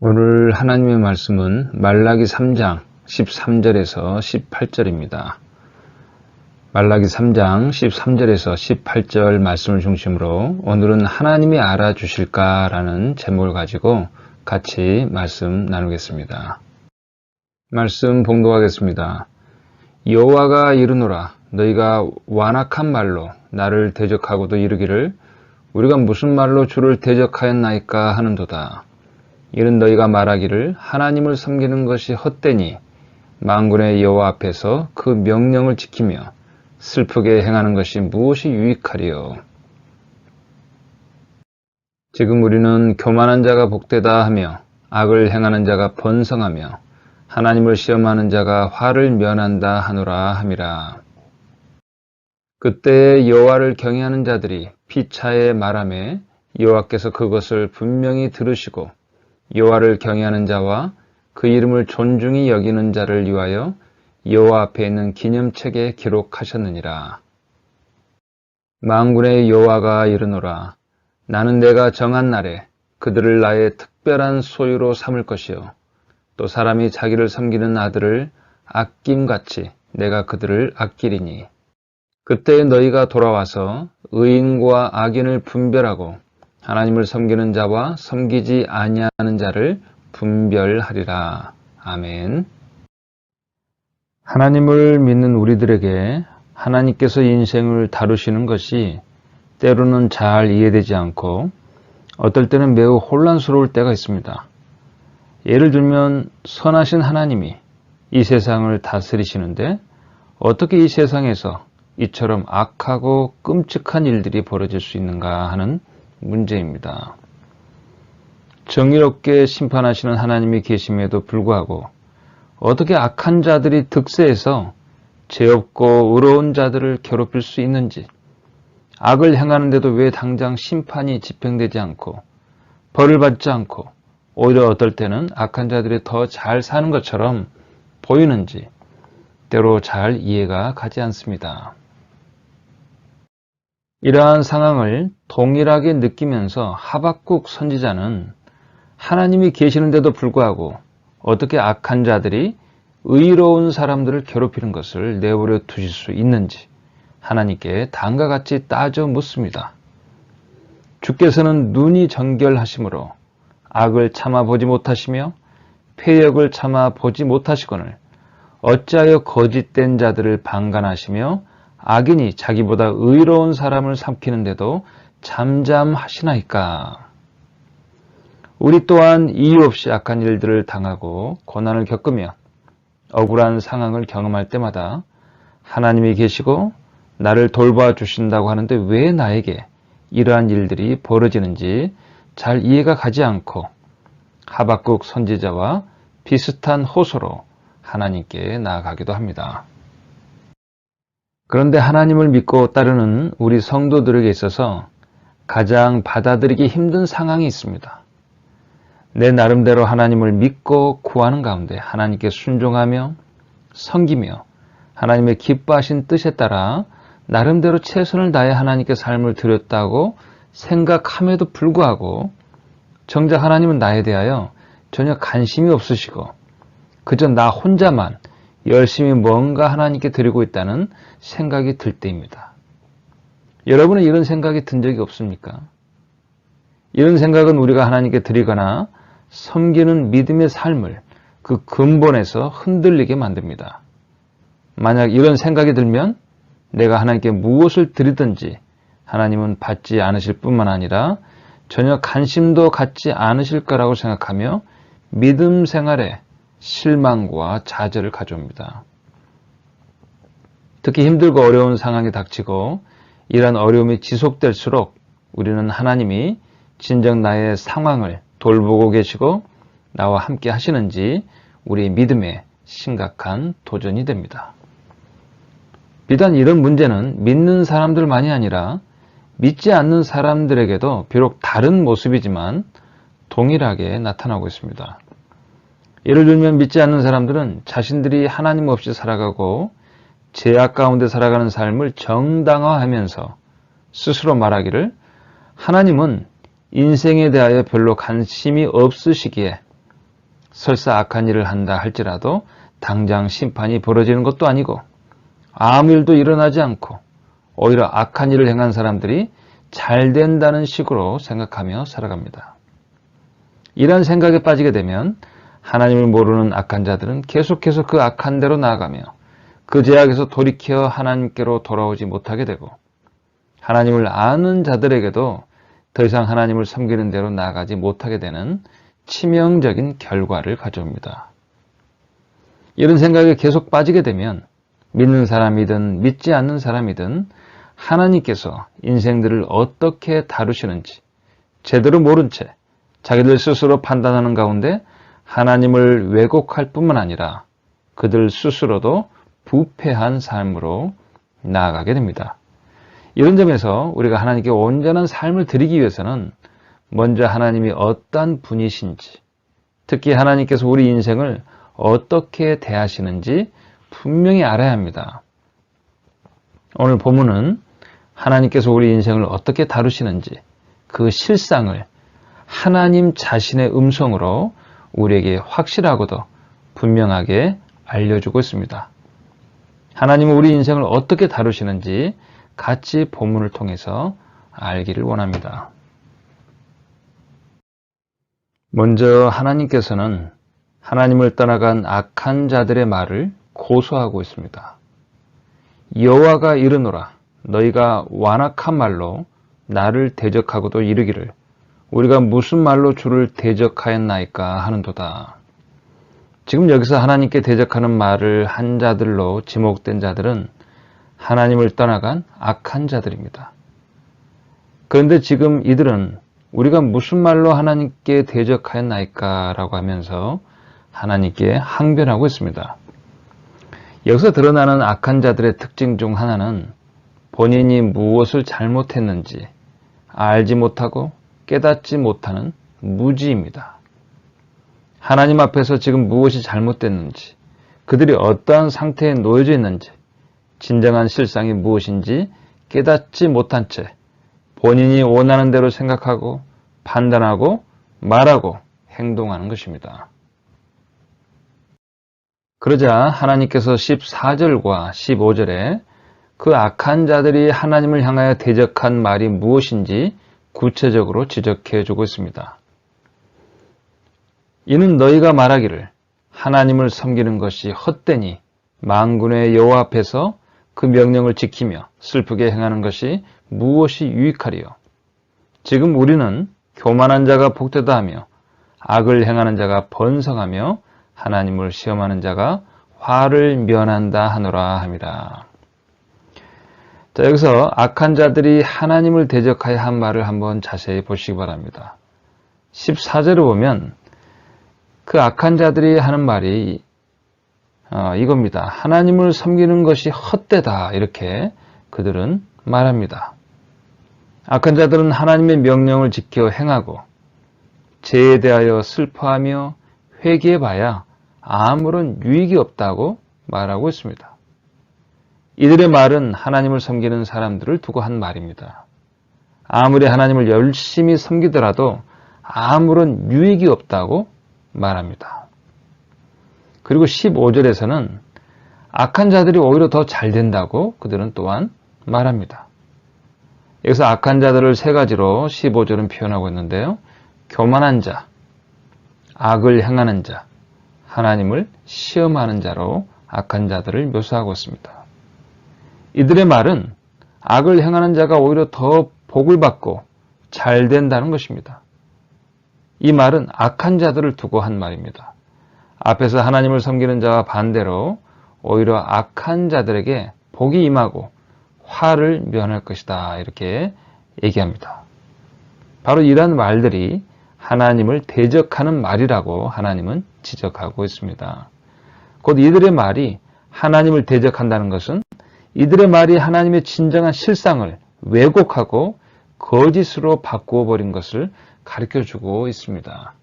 오늘 하나님의 말씀은 말라기 3장 13절에서 18절입니다. 말라기 3장 13절에서 18절 말씀을 중심으로 오늘은 하나님이 알아주실까라는 제목을 가지고 같이 말씀 나누겠습니다. 말씀 봉독하겠습니다. 여호와가 이르노라, 너희가 완악한 말로 나를 대적하고도 이르기를 우리가 무슨 말로 주를 대적하였나이까 하는도다. 이는 너희가 말하기를 하나님을 섬기는 것이 헛되니 만군의 여호와 앞에서 그 명령을 지키며 슬프게 행하는 것이 무엇이 유익하리요. 지금 우리는 교만한 자가 복되다 하며 악을 행하는 자가 번성하며 하나님을 시험하는 자가 화를 면한다 하노라 함이라. 그때 여호와를 경외하는 자들이 피차에 말하매 여호와께서 그것을 분명히 들으시고 여호와를 경외하는 자와 그 이름을 존중히 여기는 자를 위하여 여호와 앞에 있는 기념책에 기록하셨느니라. 만군의 여호와가 이르노라, 나는 내가 정한 날에 그들을 나의 특별한 소유로 삼을 것이요 또 사람이 자기를 섬기는 아들을 아낌같이 내가 그들을 아끼리니 그때 너희가 돌아와서 의인과 악인을 분별하고 하나님을 섬기는 자와 섬기지 아니하는 자를 분별하리라. 아멘. 하나님을 믿는 우리들에게 하나님께서 인생을 다루시는 것이 때로는 잘 이해되지 않고 어떨 때는 매우 혼란스러울 때가 있습니다. 예를 들면 선하신 하나님이 이 세상을 다스리시는데 어떻게 이 세상에서 이처럼 악하고 끔찍한 일들이 벌어질 수 있는가 하는 문제입니다. 정의롭게 심판하시는 하나님이 계심에도 불구하고 어떻게 악한 자들이 득세해서 죄 없고 의로운 자들을 괴롭힐 수 있는지, 악을 행하는데도 왜 당장 심판이 집행되지 않고 벌을 받지 않고 오히려 어떨 때는 악한 자들이 더 잘 사는 것처럼 보이는지 때로 잘 이해가 가지 않습니다. 이러한 상황을 동일하게 느끼면서 하박국 선지자는 하나님이 계시는데도 불구하고 어떻게 악한 자들이 의로운 사람들을 괴롭히는 것을 내버려 두실 수 있는지 하나님께 다음과 같이 따져 묻습니다. 주께서는 눈이 정결하심으로 악을 참아보지 못하시며 패역을 참아보지 못하시거늘 어찌하여 거짓된 자들을 방관하시며 악인이 자기보다 의로운 사람을 삼키는데도 잠잠하시나이까. 우리 또한 이유 없이 악한 일들을 당하고 고난을 겪으며 억울한 상황을 경험할 때마다 하나님이 계시고 나를 돌봐주신다고 하는데 왜 나에게 이러한 일들이 벌어지는지 잘 이해가 가지 않고 하박국 선지자와 비슷한 호소로 하나님께 나아가기도 합니다. 그런데 하나님을 믿고 따르는 우리 성도들에게 있어서 가장 받아들이기 힘든 상황이 있습니다. 내 나름대로 하나님을 믿고 구하는 가운데 하나님께 순종하며 섬기며 하나님의 기뻐하신 뜻에 따라 나름대로 최선을 다해 하나님께 삶을 드렸다고 생각함에도 불구하고 정작 하나님은 나에 대하여 전혀 관심이 없으시고 그저 나 혼자만 열심히 뭔가 하나님께 드리고 있다는 생각이 들 때입니다. 여러분은 이런 생각이 든 적이 없습니까? 이런 생각은 우리가 하나님께 드리거나 섬기는 믿음의 삶을 그 근본에서 흔들리게 만듭니다. 만약 이런 생각이 들면 내가 하나님께 무엇을 드리든지 하나님은 받지 않으실 뿐만 아니라 전혀 관심도 갖지 않으실 거라고 생각하며 믿음 생활에 실망과 좌절을 가져옵니다. 특히 힘들고 어려운 상황이 닥치고 이러한 어려움이 지속될수록 우리는 하나님이 진정 나의 상황을 돌보고 계시고 나와 함께 하시는지 우리 믿음에 심각한 도전이 됩니다. 비단 이런 문제는 믿는 사람들만이 아니라 믿지 않는 사람들에게도 비록 다른 모습이지만 동일하게 나타나고 있습니다. 예를 들면 믿지 않는 사람들은 자신들이 하나님 없이 살아가고 죄악 가운데 살아가는 삶을 정당화하면서 스스로 말하기를 하나님은 인생에 대하여 별로 관심이 없으시기에 설사 악한 일을 한다 할지라도 당장 심판이 벌어지는 것도 아니고 아무 일도 일어나지 않고 오히려 악한 일을 행한 사람들이 잘 된다는 식으로 생각하며 살아갑니다. 이런 생각에 빠지게 되면 하나님을 모르는 악한 자들은 계속해서 그 악한 대로 나아가며 그 죄악에서 돌이켜 하나님께로 돌아오지 못하게 되고 하나님을 아는 자들에게도 더 이상 하나님을 섬기는 대로 나아가지 못하게 되는 치명적인 결과를 가져옵니다. 이런 생각에 계속 빠지게 되면 믿는 사람이든 믿지 않는 사람이든 하나님께서 인생들을 어떻게 다루시는지 제대로 모른 채 자기들 스스로 판단하는 가운데 하나님을 왜곡할 뿐만 아니라 그들 스스로도 부패한 삶으로 나아가게 됩니다. 이런 점에서 우리가 하나님께 온전한 삶을 드리기 위해서는 먼저 하나님이 어떤 분이신지, 특히 하나님께서 우리 인생을 어떻게 대하시는지 분명히 알아야 합니다. 오늘 본문은 하나님께서 우리 인생을 어떻게 다루시는지 그 실상을 하나님 자신의 음성으로 우리에게 확실하고도 분명하게 알려주고 있습니다. 하나님은 우리 인생을 어떻게 다루시는지 같이 본문을 통해서 알기를 원합니다. 먼저 하나님께서는 하나님을 떠나간 악한 자들의 말을 고소하고 있습니다. 여호와가 이르노라 너희가 완악한 말로 나를 대적하고도 이르기를 우리가 무슨 말로 주를 대적하였나이까 하는도다. 지금 여기서 하나님께 대적하는 말을 한 자들로 지목된 자들은 하나님을 떠나간 악한 자들입니다. 그런데 지금 이들은 우리가 무슨 말로 하나님께 대적하였나이까 라고 하면서 하나님께 항변하고 있습니다. 여기서 드러나는 악한 자들의 특징 중 하나는 본인이 무엇을 잘못했는지 알지 못하고 깨닫지 못하는 무지입니다. 하나님 앞에서 지금 무엇이 잘못됐는지, 그들이 어떠한 상태에 놓여져 있는지, 진정한 실상이 무엇인지 깨닫지 못한 채 본인이 원하는 대로 생각하고 판단하고 말하고 행동하는 것입니다. 그러자 하나님께서 14절과 15절에 그 악한 자들이 하나님을 향하여 대적한 말이 무엇인지 구체적으로 지적해 주고 있습니다. 이는 너희가 말하기를 하나님을 섬기는 것이 헛되니 만군의 여호와 앞에서 그 명령을 지키며 슬프게 행하는 것이 무엇이 유익하리요. 지금 우리는 교만한 자가 복되다 하며 악을 행하는 자가 번성하며 하나님을 시험하는 자가 화를 면한다 하노라 함이라. 자, 여기서 악한 자들이 하나님을 대적하여 한 말을 한번 자세히 보시기 바랍니다. 14절을 보면 그 악한 자들이 하는 말이 이겁니다. 하나님을 섬기는 것이 헛되다 이렇게 그들은 말합니다. 악한 자들은 하나님의 명령을 지켜 행하고 죄에 대하여 슬퍼하며 회개해봐야 아무런 유익이 없다고 말하고 있습니다. 이들의 말은 하나님을 섬기는 사람들을 두고 한 말입니다. 아무리 하나님을 열심히 섬기더라도 아무런 유익이 없다고 말합니다. 그리고 15절에서는 악한 자들이 오히려 더 잘 된다고 그들은 또한 말합니다. 여기서 악한 자들을 세 가지로 15절은 표현하고 있는데요. 교만한 자, 악을 행하는 자, 하나님을 시험하는 자로 악한 자들을 묘사하고 있습니다. 이들의 말은 악을 행하는 자가 오히려 더 복을 받고 잘 된다는 것입니다. 이 말은 악한 자들을 두고 한 말입니다. 앞에서 하나님을 섬기는 자와 반대로 오히려 악한 자들에게 복이 임하고 화를 면할 것이다 이렇게 얘기합니다. 바로 이러한 말들이 하나님을 대적하는 말이라고 하나님은 지적하고 있습니다. 곧 이들의 말이 하나님을 대적한다는 것은 이들의 말이 하나님의 진정한 실상을 왜곡하고 거짓으로 바꾸어 버린 것을 가르쳐주고 있습니다.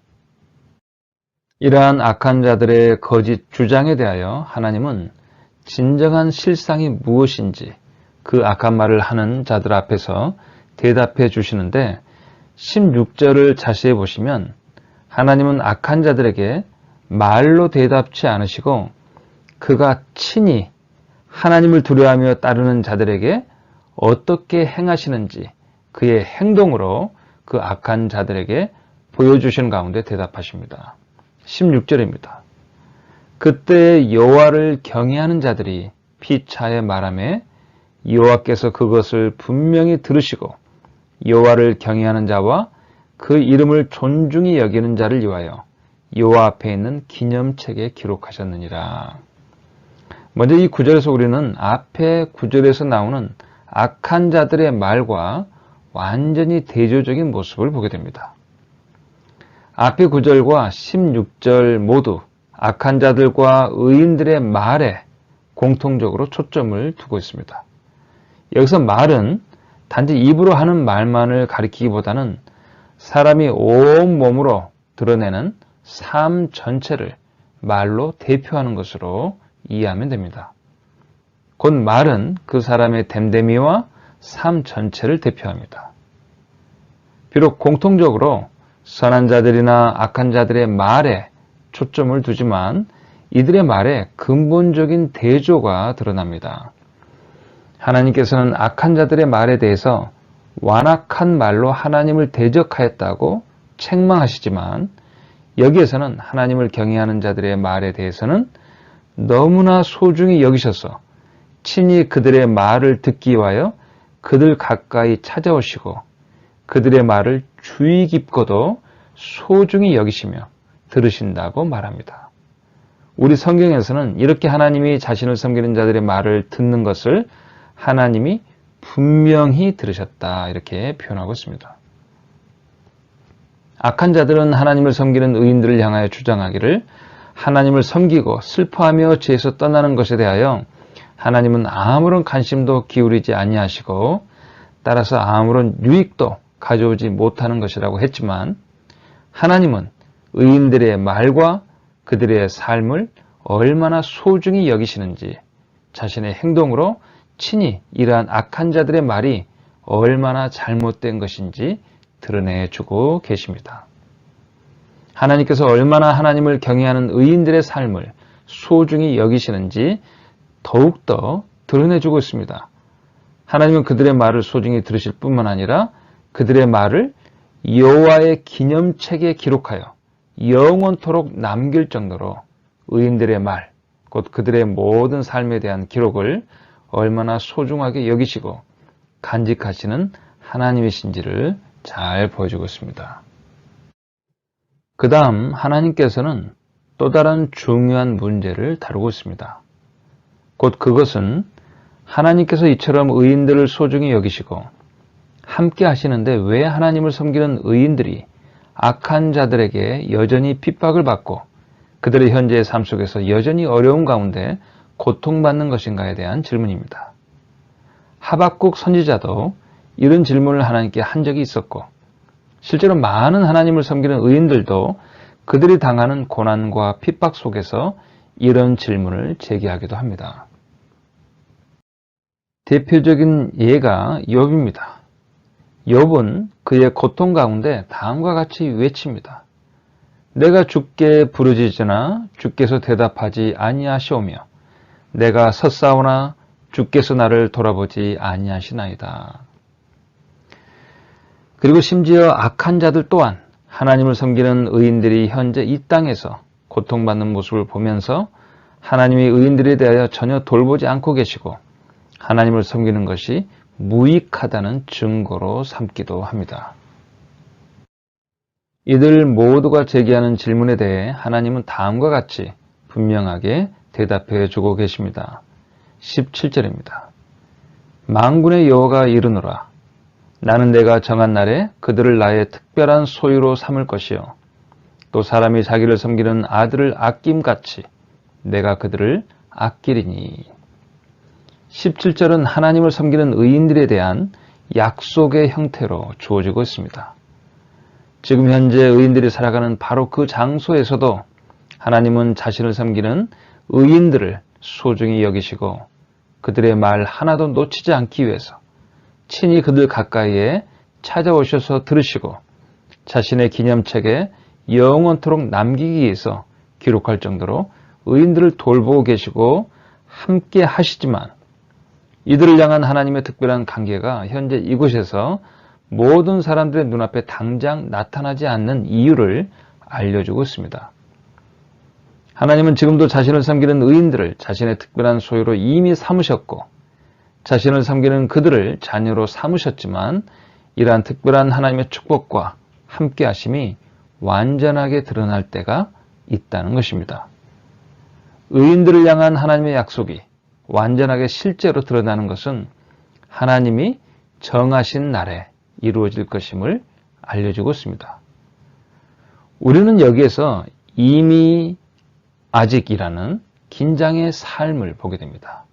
이러한 악한 자들의 거짓 주장에 대하여 하나님은 진정한 실상이 무엇인지 그 악한 말을 하는 자들 앞에서 대답해 주시는데 16절을 자세히 보시면 하나님은 악한 자들에게 말로 대답치 않으시고 그가 친히 하나님을 두려워하며 따르는 자들에게 어떻게 행하시는지 그의 행동으로 그 악한 자들에게 보여주시는 가운데 대답하십니다. 16절입니다. 그때 여호와를 경외하는 자들이 피차에 말하매 여호와께서 그것을 분명히 들으시고 여호와를 경외하는 자와 그 이름을 존중히 여기는 자를 위하여 여호와 앞에 있는 기념책에 기록하셨느니라. 먼저 이 구절에서 우리는 앞에 구절에서 나오는 악한 자들의 말과 완전히 대조적인 모습을 보게 됩니다. 앞의 9절과 16절 모두 악한 자들과 의인들의 말에 공통적으로 초점을 두고 있습니다. 여기서 말은 단지 입으로 하는 말만을 가리키기보다는 사람이 온몸으로 드러내는 삶 전체를 말로 대표하는 것으로 이해하면 됩니다. 곧 말은 그 사람의 됨됨이와 삶 전체를 대표합니다. 비록 공통적으로 선한 자들이나 악한 자들의 말에 초점을 두지만 이들의 말에 근본적인 대조가 드러납니다. 하나님께서는 악한 자들의 말에 대해서 완악한 말로 하나님을 대적하였다고 책망하시지만 여기에서는 하나님을 경외하는 자들의 말에 대해서는 너무나 소중히 여기셔서 친히 그들의 말을 듣기 위하여 그들 가까이 찾아오시고 그들의 말을 주의 깊고도 소중히 여기시며 들으신다고 말합니다. 우리 성경에서는 이렇게 하나님이 자신을 섬기는 자들의 말을 듣는 것을 하나님이 분명히 들으셨다 이렇게 표현하고 있습니다. 악한 자들은 하나님을 섬기는 의인들을 향하여 주장하기를 하나님을 섬기고 슬퍼하며 죄에서 떠나는 것에 대하여 하나님은 아무런 관심도 기울이지 아니하시고 따라서 아무런 유익도 가져오지 못하는 것이라고 했지만 하나님은 의인들의 말과 그들의 삶을 얼마나 소중히 여기시는지 자신의 행동으로 친히 이러한 악한 자들의 말이 얼마나 잘못된 것인지 드러내주고 계십니다. 하나님께서 얼마나 하나님을 경외하는 의인들의 삶을 소중히 여기시는지 더욱더 드러내주고 있습니다. 하나님은 그들의 말을 소중히 들으실 뿐만 아니라 그들의 말을 여호와의 기념책에 기록하여 영원토록 남길 정도로 의인들의 말, 곧 그들의 모든 삶에 대한 기록을 얼마나 소중하게 여기시고 간직하시는 하나님이신지를 잘 보여주고 있습니다. 그 다음 하나님께서는 또 다른 중요한 문제를 다루고 있습니다. 곧 그것은 하나님께서 이처럼 의인들을 소중히 여기시고 함께 하시는데 왜 하나님을 섬기는 의인들이 악한 자들에게 여전히 핍박을 받고 그들의 현재의 삶 속에서 여전히 어려운 가운데 고통받는 것인가에 대한 질문입니다. 하박국 선지자도 이런 질문을 하나님께 한 적이 있었고 실제로 많은 하나님을 섬기는 의인들도 그들이 당하는 고난과 핍박 속에서 이런 질문을 제기하기도 합니다. 대표적인 예가 욥입니다. 욥은 그의 고통 가운데 다음과 같이 외칩니다. 내가 주께 부르짖으나 주께서 대답하지 아니하시오며 내가 섰사오나 주께서 나를 돌아보지 아니하시나이다. 그리고 심지어 악한 자들 또한 하나님을 섬기는 의인들이 현재 이 땅에서 고통받는 모습을 보면서 하나님이 의인들에 대하여 전혀 돌보지 않고 계시고 하나님을 섬기는 것이 무익하다는 증거로 삼기도 합니다. 이들 모두가 제기하는 질문에 대해 하나님은 다음과 같이 분명하게 대답해 주고 계십니다. 17절입니다. 만군의 여호와가 이르노라. 나는 내가 정한 날에 그들을 나의 특별한 소유로 삼을 것이요. 또 사람이 자기를 섬기는 아들을 아낌같이 내가 그들을 아끼리니. 17절은 하나님을 섬기는 의인들에 대한 약속의 형태로 주어지고 있습니다. 지금 현재 의인들이 살아가는 바로 그 장소에서도 하나님은 자신을 섬기는 의인들을 소중히 여기시고 그들의 말 하나도 놓치지 않기 위해서 친히 그들 가까이에 찾아오셔서 들으시고 자신의 기념책에 영원토록 남기기 위해서 기록할 정도로 의인들을 돌보고 계시고 함께 하시지만 이들을 향한 하나님의 특별한 관계가 현재 이곳에서 모든 사람들의 눈앞에 당장 나타나지 않는 이유를 알려주고 있습니다. 하나님은 지금도 자신을 섬기는 의인들을 자신의 특별한 소유로 이미 삼으셨고 자신을 섬기는 그들을 자녀로 삼으셨지만 이러한 특별한 하나님의 축복과 함께 하심이 완전하게 드러날 때가 있다는 것입니다. 의인들을 향한 하나님의 약속이 완전하게 실제로 드러나는 것은 하나님이 정하신 날에 이루어질 것임을 알려주고 있습니다. 우리는 여기에서 이미 아직이라는 긴장의 삶을 보게 됩니다.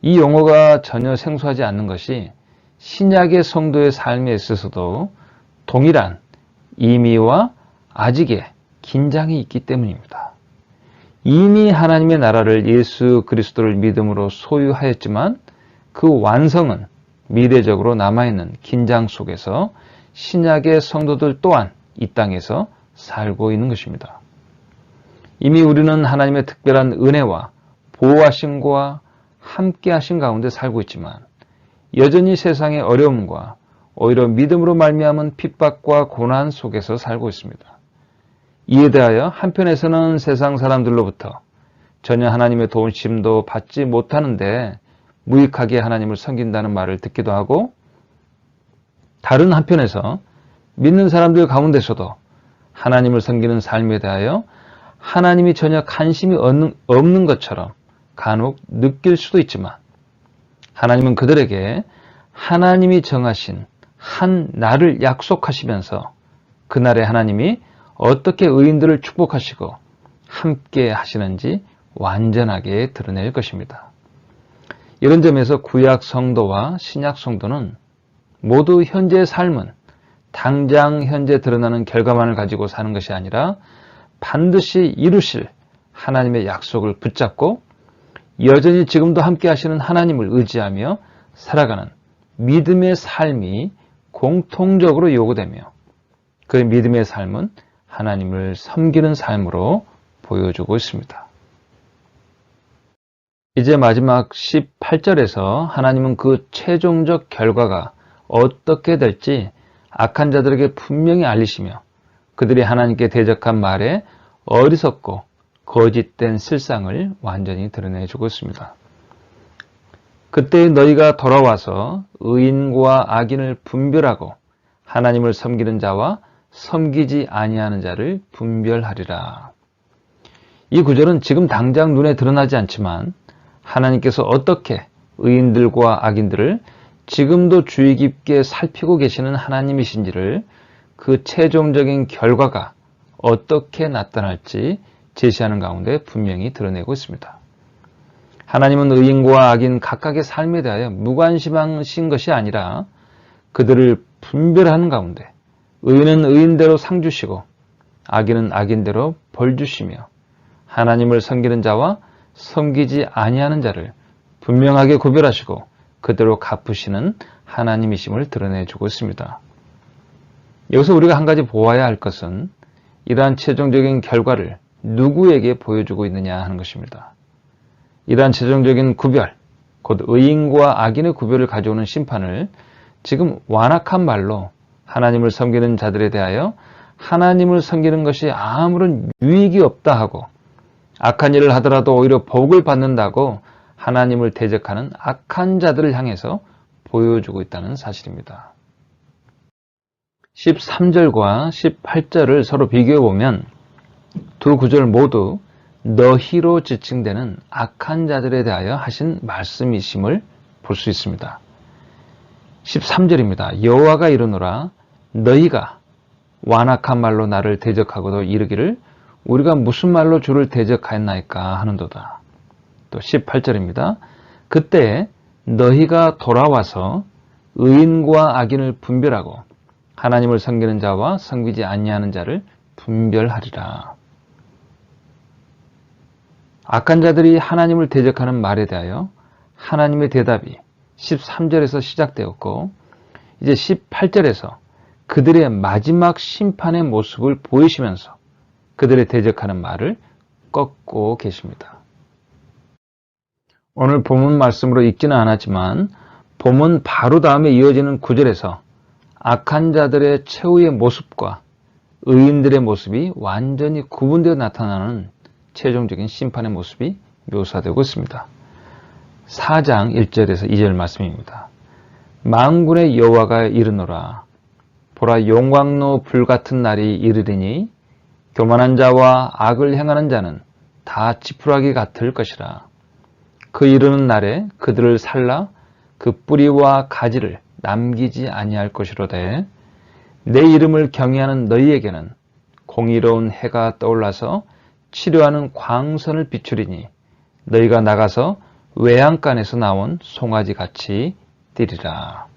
이 용어가 전혀 생소하지 않는 것이 신약의 성도의 삶에 있어서도 동일한 이미와 아직의 긴장이 있기 때문입니다. 이미 하나님의 나라를 예수 그리스도를 믿음으로 소유하였지만 그 완성은 미래적으로 남아있는 긴장 속에서 신약의 성도들 또한 이 땅에서 살고 있는 것입니다. 이미 우리는 하나님의 특별한 은혜와 보호하심과 함께하신 가운데 살고 있지만 여전히 세상의 어려움과 오히려 믿음으로 말미암은 핍박과 고난 속에서 살고 있습니다. 이에 대하여 한편에서는 세상 사람들로부터 전혀 하나님의 도우심도 받지 못하는데 무익하게 하나님을 섬긴다는 말을 듣기도 하고 다른 한편에서 믿는 사람들 가운데서도 하나님을 섬기는 삶에 대하여 하나님이 전혀 관심이 없는 것처럼 간혹 느낄 수도 있지만 하나님은 그들에게 하나님이 정하신 한 날을 약속하시면서 그날에 하나님이 어떻게 의인들을 축복하시고 함께 하시는지 완전하게 드러낼 것입니다. 이런 점에서 구약 성도와 신약 성도는 모두 현재의 삶은 당장 현재 드러나는 결과만을 가지고 사는 것이 아니라 반드시 이루실 하나님의 약속을 붙잡고 여전히 지금도 함께 하시는 하나님을 의지하며 살아가는 믿음의 삶이 공통적으로 요구되며 그 믿음의 삶은 하나님을 섬기는 삶으로 보여주고 있습니다. 이제 마지막 18절에서 하나님은 그 최종적 결과가 어떻게 될지 악한 자들에게 분명히 알리시며 그들이 하나님께 대적한 말에 어리석고 거짓된 실상을 완전히 드러내주고 있습니다. 그때 너희가 돌아와서 의인과 악인을 분별하고 하나님을 섬기는 자와 섬기지 아니하는 자를 분별하리라. 이 구절은 지금 당장 눈에 드러나지 않지만 하나님께서 어떻게 의인들과 악인들을 지금도 주의 깊게 살피고 계시는 하나님이신지를 그 최종적인 결과가 어떻게 나타날지 제시하는 가운데 분명히 드러내고 있습니다. 하나님은 의인과 악인 각각의 삶에 대하여 무관심하신 것이 아니라 그들을 분별하는 가운데 의인은 의인대로 상 주시고 악인은 악인대로 벌 주시며 하나님을 섬기는 자와 섬기지 아니하는 자를 분명하게 구별하시고 그대로 갚으시는 하나님이심을 드러내주고 있습니다. 여기서 우리가 한 가지 보아야 할 것은 이러한 최종적인 결과를 누구에게 보여주고 있느냐 하는 것입니다. 이러한 최종적인 구별, 곧 의인과 악인의 구별을 가져오는 심판을 지금 완악한 말로 하나님을 섬기는 자들에 대하여 하나님을 섬기는 것이 아무런 유익이 없다 하고 악한 일을 하더라도 오히려 복을 받는다고 하나님을 대적하는 악한 자들을 향해서 보여주고 있다는 사실입니다. 13절과 18절을 서로 비교해 보면 두 구절 모두 너희로 지칭되는 악한 자들에 대하여 하신 말씀이심을 볼 수 있습니다. 13절입니다. 여호와가 이르노라 너희가 완악한 말로 나를 대적하고도 이르기를 우리가 무슨 말로 주를 대적하였나이까 하는도다. 또 18절입니다. 그때 너희가 돌아와서 의인과 악인을 분별하고 하나님을 섬기는 자와 섬기지 아니하는 자를 분별하리라. 악한 자들이 하나님을 대적하는 말에 대하여 하나님의 대답이 13절에서 시작되었고 이제 18절에서 그들의 마지막 심판의 모습을 보이시면서 그들의 대적하는 말을 꺾고 계십니다. 오늘 본문 말씀으로 읽지는 않았지만 본문 바로 다음에 이어지는 구절에서 악한 자들의 최후의 모습과 의인들의 모습이 완전히 구분되어 나타나는 최종적인 심판의 모습이 묘사되고 있습니다. 4장 1절에서 2절 말씀입니다. 만군의 여호와가 이르노라. 보라, 용광로 불같은 날이 이르리니 교만한 자와 악을 행하는 자는 다 지푸라기 같을 것이라. 그 이르는 날에 그들을 살라 그 뿌리와 가지를 남기지 아니할 것이로되 내 이름을 경외하는 너희에게는 공의로운 해가 떠올라서 치료하는 광선을 비추리니 너희가 나가서 외양간에서 나온 송아지 같이 뛰리라.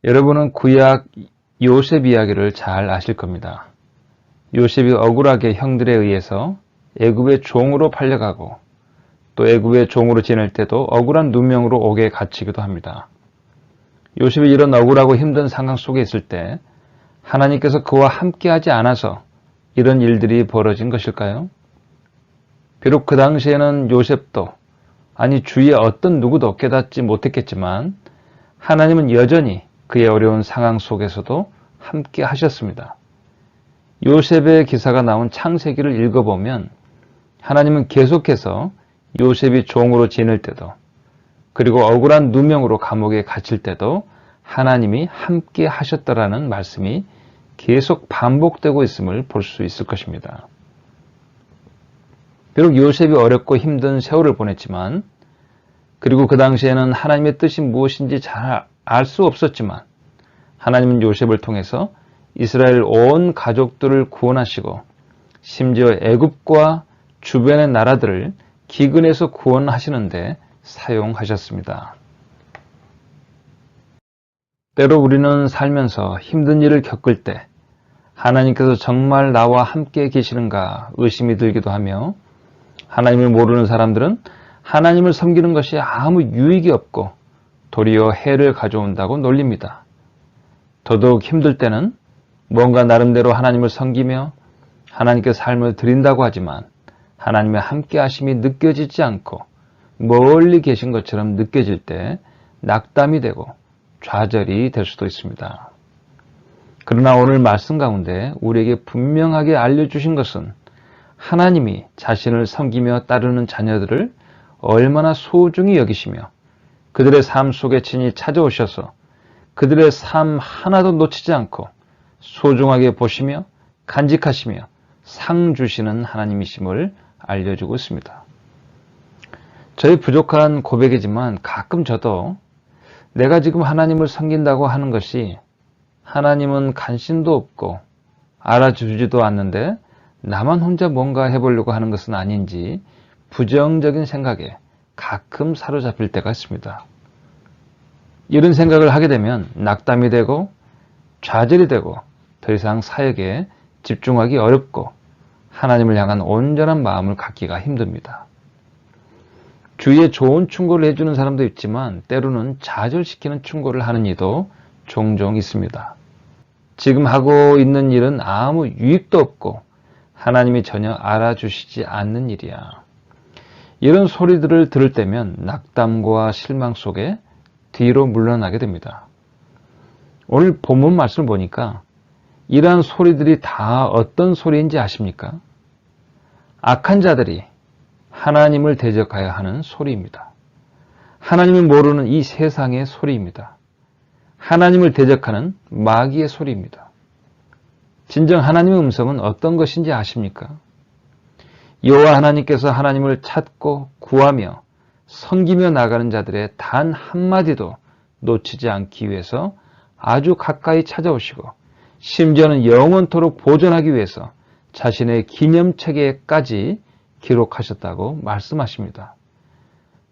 여러분은 구약 요셉 이야기를 잘 아실 겁니다. 요셉이 억울하게 형들에 의해서 애굽의 종으로 팔려가고 또 애굽의 종으로 지낼 때도 억울한 누명으로 옥에 갇히기도 합니다. 요셉이 이런 억울하고 힘든 상황 속에 있을 때 하나님께서 그와 함께하지 않아서 이런 일들이 벌어진 것일까요? 비록 그 당시에는 요셉도 아니 주위의 어떤 누구도 깨닫지 못했겠지만 하나님은 여전히 그의 어려운 상황 속에서도 함께 하셨습니다. 요셉의 기사가 나온 창세기를 읽어보면 하나님은 계속해서 요셉이 종으로 지낼 때도 그리고 억울한 누명으로 감옥에 갇힐 때도 하나님이 함께 하셨다라는 말씀이 계속 반복되고 있음을 볼 수 있을 것입니다. 비록 요셉이 어렵고 힘든 세월을 보냈지만 그리고 그 당시에는 하나님의 뜻이 무엇인지 잘 알 수 없었지만 하나님은 요셉을 통해서 이스라엘 온 가족들을 구원하시고 심지어 애굽과 주변의 나라들을 기근에서 구원하시는데 사용하셨습니다. 때로 우리는 살면서 힘든 일을 겪을 때 하나님께서 정말 나와 함께 계시는가 의심이 들기도 하며 하나님을 모르는 사람들은 하나님을 섬기는 것이 아무 유익이 없고 도리어 해를 가져온다고 놀립니다. 더더욱 힘들 때는 뭔가 나름대로 하나님을 섬기며 하나님께 삶을 드린다고 하지만 하나님의 함께하심이 느껴지지 않고 멀리 계신 것처럼 느껴질 때 낙담이 되고 좌절이 될 수도 있습니다. 그러나 오늘 말씀 가운데 우리에게 분명하게 알려주신 것은 하나님이 자신을 섬기며 따르는 자녀들을 얼마나 소중히 여기시며 그들의 삶 속에 친히 찾아오셔서 그들의 삶 하나도 놓치지 않고 소중하게 보시며 간직하시며 상 주시는 하나님이심을 알려주고 있습니다. 저희 부족한 고백이지만 가끔 저도 내가 지금 하나님을 섬긴다고 하는 것이 하나님은 관심도 없고 알아주지도 않는데 나만 혼자 뭔가 해보려고 하는 것은 아닌지 부정적인 생각에 가끔 사로잡힐 때가 있습니다. 이런 생각을 하게 되면 낙담이 되고 좌절이 되고 더 이상 사역에 집중하기 어렵고 하나님을 향한 온전한 마음을 갖기가 힘듭니다. 주위에 좋은 충고를 해주는 사람도 있지만 때로는 좌절시키는 충고를 하는 이도 종종 있습니다. 지금 하고 있는 일은 아무 유익도 없고 하나님이 전혀 알아주시지 않는 일이야. 이런 소리들을 들을 때면 낙담과 실망 속에 뒤로 물러나게 됩니다. 오늘 본문 말씀을 보니까 이러한 소리들이 다 어떤 소리인지 아십니까? 악한 자들이 하나님을 대적하여 하는 소리입니다. 하나님을 모르는 이 세상의 소리입니다. 하나님을 대적하는 마귀의 소리입니다. 진정 하나님의 음성은 어떤 것인지 아십니까? 여호와 하나님께서 하나님을 찾고 구하며 섬기며 나가는 자들의 단 한마디도 놓치지 않기 위해서 아주 가까이 찾아오시고 심지어는 영원토록 보존하기 위해서 자신의 기념책에까지 기록하셨다고 말씀하십니다.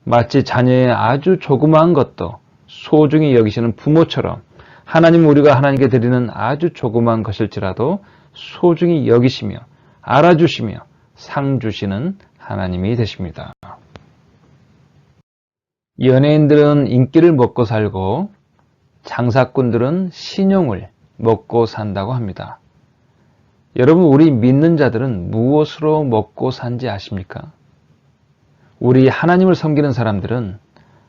마치 자녀의 아주 조그마한 것도 소중히 여기시는 부모처럼 하나님 우리가 하나님께 드리는 아주 조그마한 것일지라도 소중히 여기시며 알아주시며 상 주시는 하나님이 되십니다. 연예인들은 인기를 먹고 살고 장사꾼들은 신용을 먹고 산다고 합니다. 여러분, 우리 믿는 자들은 무엇으로 먹고 산지 아십니까? 우리 하나님을 섬기는 사람들은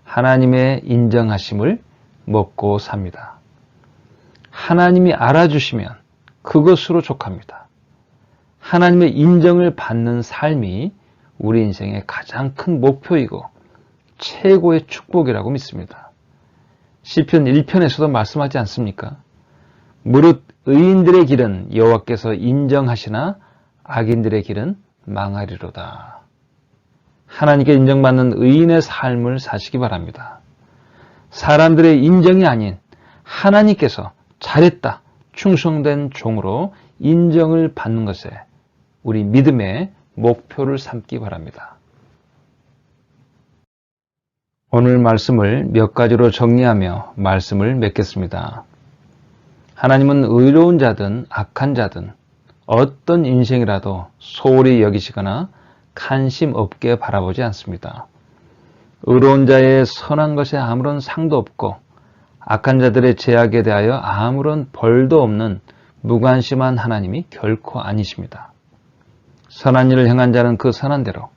하나님의 인정하심을 먹고 삽니다. 하나님이 알아주시면 그것으로 족합니다. 하나님의 인정을 받는 삶이 우리 인생의 가장 큰 목표이고 최고의 축복이라고 믿습니다. 시편 1편에서도 말씀하지 않습니까? 무릇 의인들의 길은 여호와께서 인정하시나 악인들의 길은 망하리로다. 하나님께 인정받는 의인의 삶을 사시기 바랍니다. 사람들의 인정이 아닌 하나님께서 잘했다, 충성된 종으로 인정을 받는 것에 우리 믿음의 목표를 삼기 바랍니다. 오늘 말씀을 몇 가지로 정리하며 말씀을 맺겠습니다. 하나님은 의로운 자든 악한 자든 어떤 인생이라도 소홀히 여기시거나 관심 없게 바라보지 않습니다. 의로운 자의 선한 것에 아무런 상도 없고 악한 자들의 죄악에 대하여 아무런 벌도 없는 무관심한 하나님이 결코 아니십니다. 선한 일을 행한 자는 그 선한 대로,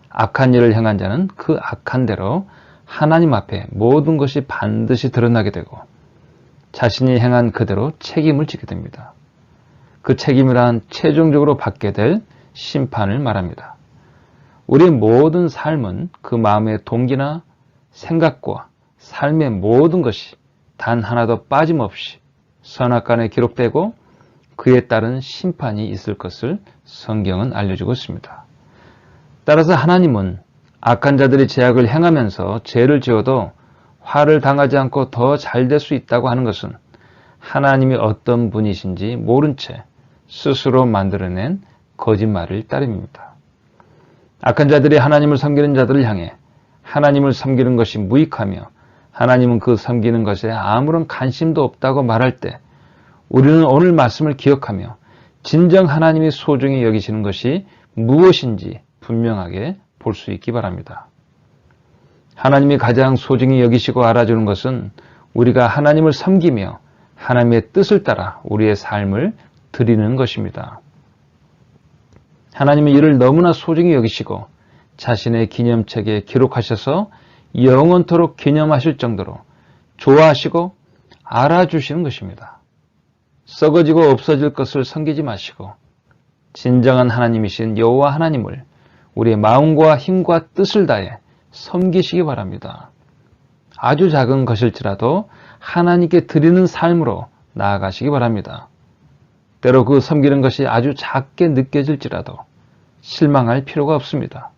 악한 일을 행한 자는 그 악한 대로 하나님 앞에 모든 것이 반드시 드러나게 되고 자신이 행한 그대로 책임을 지게 됩니다. 그 책임이란 최종적으로 받게 될 심판을 말합니다. 우리의 모든 삶은 그 마음의 동기나 생각과 삶의 모든 것이 단 하나도 빠짐없이 선악간에 기록되고 그에 따른 심판이 있을 것을 성경은 알려주고 있습니다. 따라서 하나님은 악한 자들이 죄악을 행하면서 죄를 지어도 화를 당하지 않고 더 잘 될 수 있다고 하는 것은 하나님이 어떤 분이신지 모른 채 스스로 만들어낸 거짓말을 따름입니다. 악한 자들이 하나님을 섬기는 자들을 향해 하나님을 섬기는 것이 무익하며 하나님은 그 섬기는 것에 아무런 관심도 없다고 말할 때 우리는 오늘 말씀을 기억하며 진정 하나님이 소중히 여기시는 것이 무엇인지 분명하게 볼 수 있기 바랍니다. 하나님이 가장 소중히 여기시고 알아주는 것은 우리가 하나님을 섬기며 하나님의 뜻을 따라 우리의 삶을 드리는 것입니다. 하나님은 이를 너무나 소중히 여기시고 자신의 기념책에 기록하셔서 영원토록 기념하실 정도로 좋아하시고 알아주시는 것입니다. 썩어지고 없어질 것을 섬기지 마시고 진정한 하나님이신 여호와 하나님을 우리의 마음과 힘과 뜻을 다해 섬기시기 바랍니다. 아주 작은 것일지라도 하나님께 드리는 삶으로 나아가시기 바랍니다. 때로 그 섬기는 것이 아주 작게 느껴질지라도 실망할 필요가 없습니다.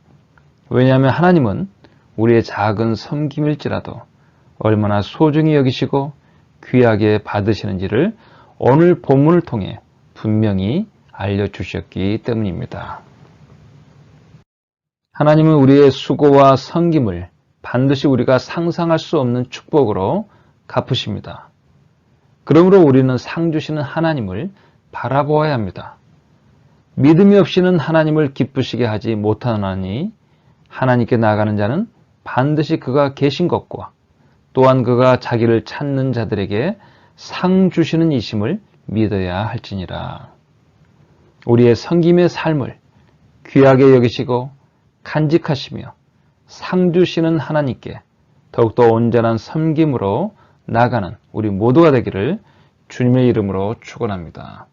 왜냐하면 하나님은 우리의 작은 섬김일지라도 얼마나 소중히 여기시고 귀하게 받으시는지를 오늘 본문을 통해 분명히 알려주셨기 때문입니다. 하나님은 우리의 수고와 섬김을 반드시 우리가 상상할 수 없는 축복으로 갚으십니다. 그러므로 우리는 상 주시는 하나님을 바라보아야 합니다. 믿음이 없이는 하나님을 기쁘시게 하지 못하나니 하나님께 나아가는 자는 반드시 그가 계신 것과 또한 그가 자기를 찾는 자들에게 상 주시는 이심을 믿어야 할지니라. 우리의 섬김의 삶을 귀하게 여기시고 간직하시며 상 주시는 하나님께 더욱더 온전한 섬김으로 나아가는 우리 모두가 되기를 주님의 이름으로 축원합니다.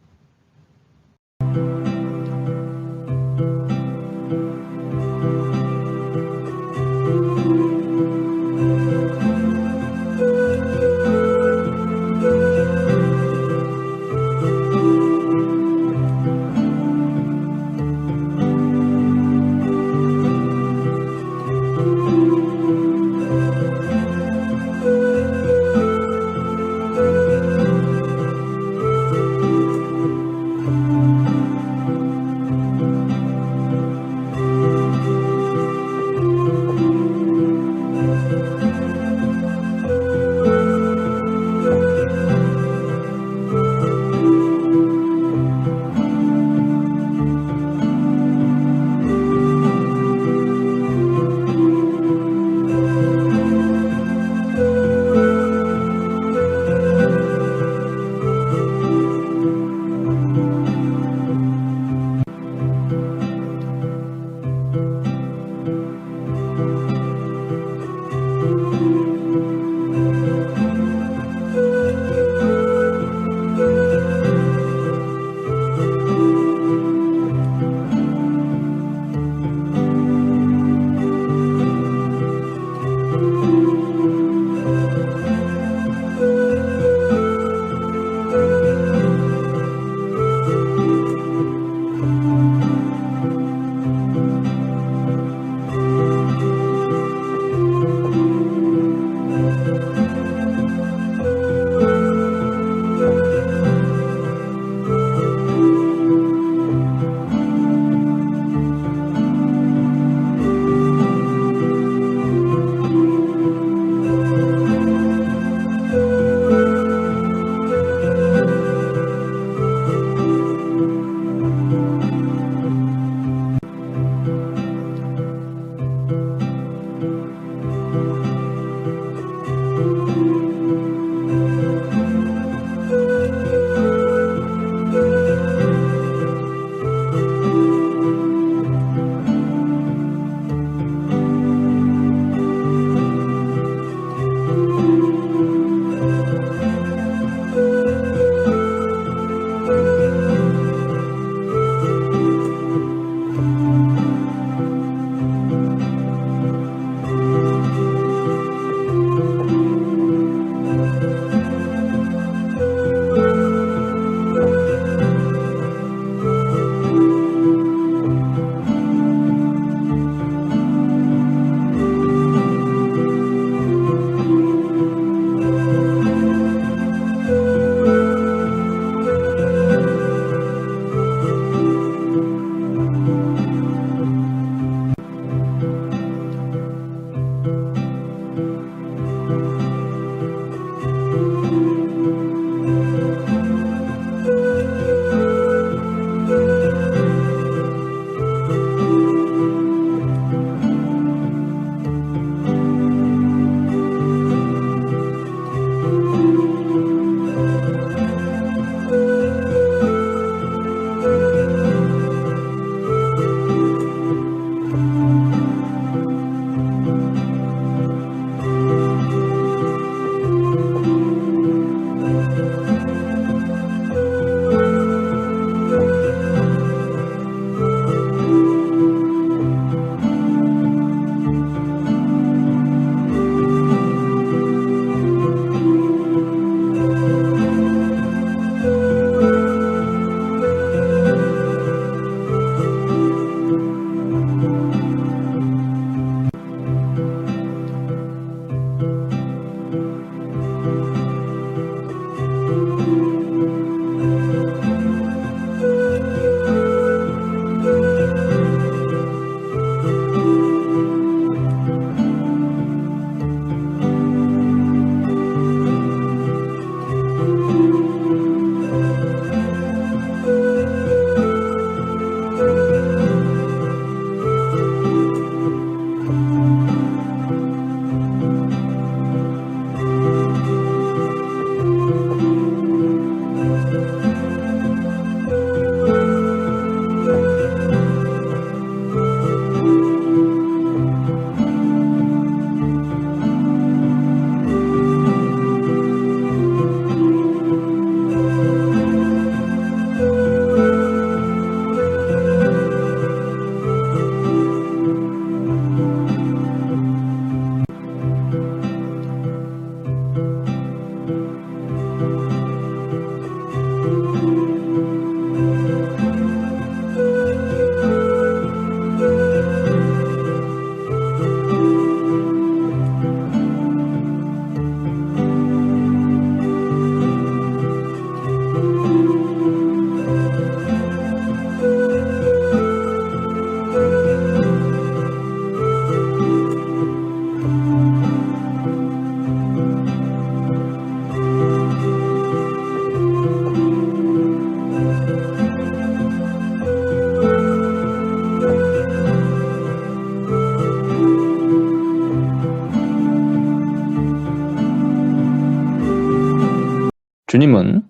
주님은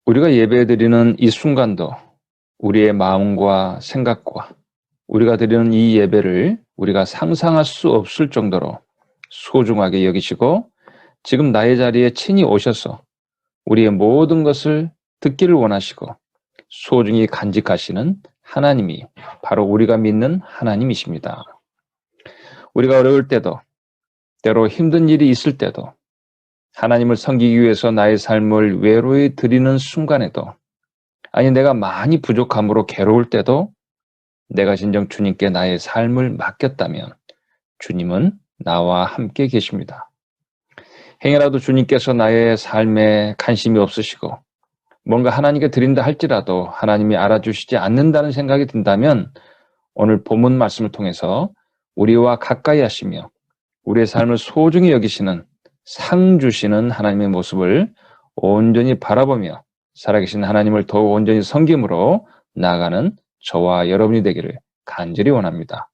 우리가 예배드리는 이 순간도 우리의 마음과 생각과 우리가 드리는 이 예배를 우리가 상상할 수 없을 정도로 소중하게 여기시고 지금 나의 자리에 친히 오셔서 우리의 모든 것을 듣기를 원하시고 소중히 간직하시는 하나님이 바로 우리가 믿는 하나님이십니다. 우리가 어려울 때도 때로 힘든 일이 있을 때도 하나님을 섬기기 위해서 나의 삶을 외로이 드리는 순간에도 아니 내가 많이 부족함으로 괴로울 때도 내가 진정 주님께 나의 삶을 맡겼다면 주님은 나와 함께 계십니다. 행여라도 주님께서 나의 삶에 관심이 없으시고 뭔가 하나님께 드린다 할지라도 하나님이 알아주시지 않는다는 생각이 든다면 오늘 본문 말씀을 통해서 우리와 가까이 하시며 우리의 삶을 소중히 여기시는 상 주시는 하나님의 모습을 온전히 바라보며 살아계신 하나님을 더욱 온전히 섬김으로 나아가는 저와 여러분이 되기를 간절히 원합니다.